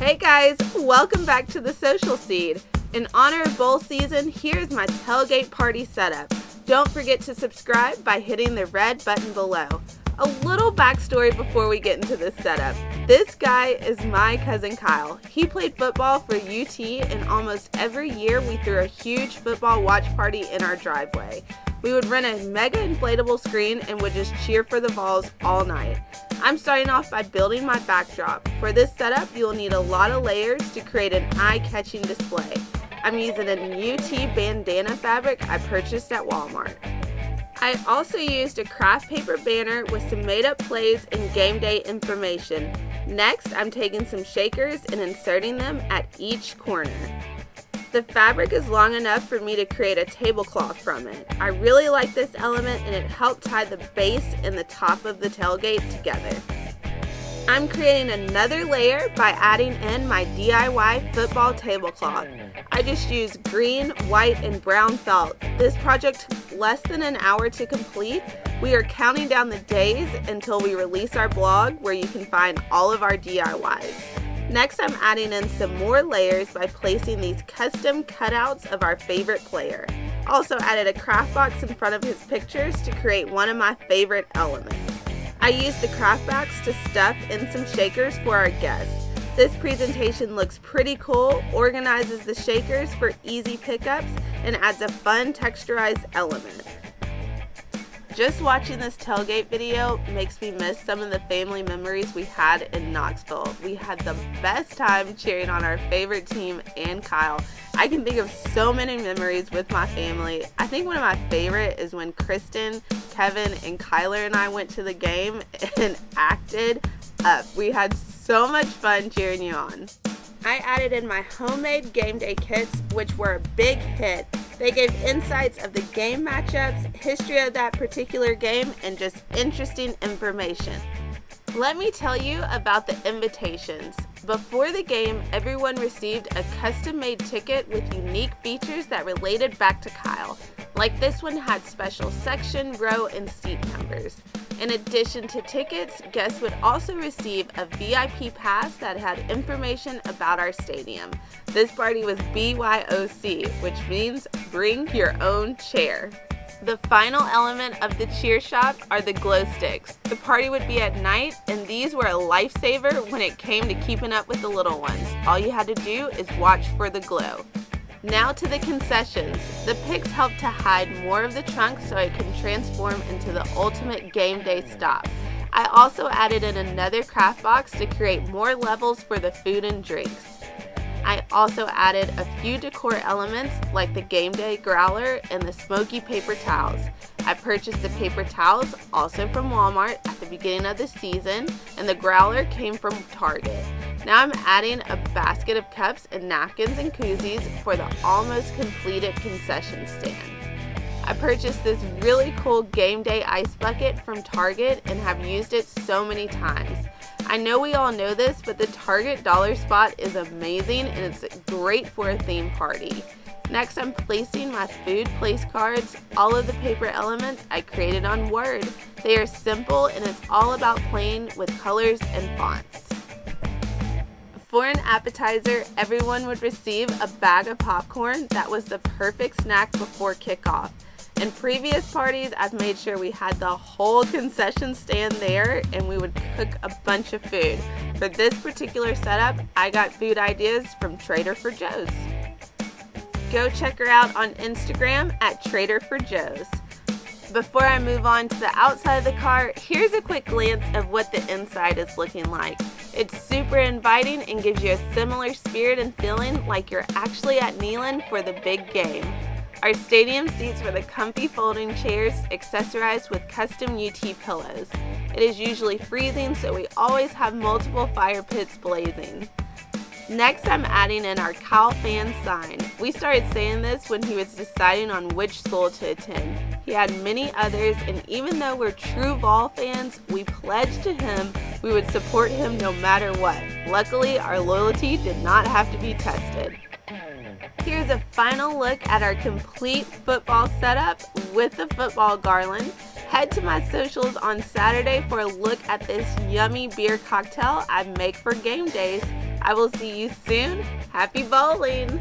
Hey guys, welcome back to the Social Seed. In honor of bowl season, here's my tailgate party setup. Don't forget to subscribe by hitting the red button below. A little backstory before we get into this setup. This guy is my cousin Kyle. He played football for UT, and almost every year we threw a huge football watch party in our driveway. We would rent a mega inflatable screen and would just cheer for the Vols all night. I'm starting off by building my backdrop. For this setup, you'll need a lot of layers to create an eye-catching display. I'm using a UT bandana fabric I purchased at Walmart. I also used a craft paper banner with some made-up plays and game day information. Next, I'm taking some shakers and inserting them at each corner. The fabric is long enough for me to create a tablecloth from it. I really like this element and it helped tie the base and the top of the tailgate together. I'm creating another layer by adding in my DIY football tablecloth. I just used green, white, and brown felt. This project took less than an hour to complete. We are counting down the days until we release our blog where you can find all of our DIYs. Next, I'm adding in some more layers by placing these custom cutouts of our favorite player. Also added a craft box in front of his pictures to create one of my favorite elements. I used the craft box to stuff in some shakers for our guests. This presentation looks pretty cool, organizes the shakers for easy pickups, and adds a fun texturized element. Just watching this tailgate video makes me miss some of the family memories we had in Knoxville. We had the best time cheering on our favorite team and Kyle. I can think of so many memories with my family. I think one of my favorite is when Kristen, Kevin, and Kyler and I went to the game and acted up. We had so much fun cheering you on. I added in my homemade game day kits, which were a big hit. They gave insights of the game matchups, history of that particular game, and just interesting information. Let me tell you about the invitations. Before the game, everyone received a custom-made ticket with unique features that related back to Kyle. Like this one had special section, row, and seat numbers. In addition to tickets, guests would also receive a VIP pass that had information about our stadium. This party was BYOC, which means bring your own chair. The final element of the cheer shop are the glow sticks. The party would be at night, and these were a lifesaver when it came to keeping up with the little ones. All you had to do is watch for the glow. Now to the concessions. The picks help to hide more of the trunk so it can transform into the ultimate game day stop. I also added in another craft box to create more levels for the food and drinks. I also added a few decor elements like the game day growler and the smoky paper towels. I purchased the paper towels also from Walmart at the beginning of the season, and the growler came from Target. Now I'm adding a basket of cups and napkins and koozies for the almost completed concession stand. I purchased this really cool game day ice bucket from Target and have used it so many times. I know we all know this, but the Target dollar spot is amazing and it's great for a theme party. Next, I'm placing my food place cards. All of the paper elements I created on Word. They are simple and it's all about playing with colors and fonts. For an appetizer, everyone would receive a bag of popcorn that was the perfect snack before kickoff. In previous parties, I've made sure we had the whole concession stand there and we would cook a bunch of food. For this particular setup, I got food ideas from Trader for Joe's. Go check her out on Instagram at Trader for Joe's. Before I move on to the outside of the car, here's a quick glance of what the inside is looking like. It's super inviting and gives you a similar spirit and feeling like you're actually at Neyland for the big game. Our stadium seats were the comfy folding chairs accessorized with custom UT pillows. It is usually freezing, so we always have multiple fire pits blazing. Next, I'm adding in our Kyle fan sign. We started saying this when he was deciding on which school to attend. He had many others, and even though we're true Vol fans, we pledged to him we would support him no matter what. Luckily, our loyalty did not have to be tested. Here's a final look at our complete football setup with the Football Garland. Head to my socials on Saturday for a look at this yummy beer cocktail I make for game days. I will see you soon. Happy bowling!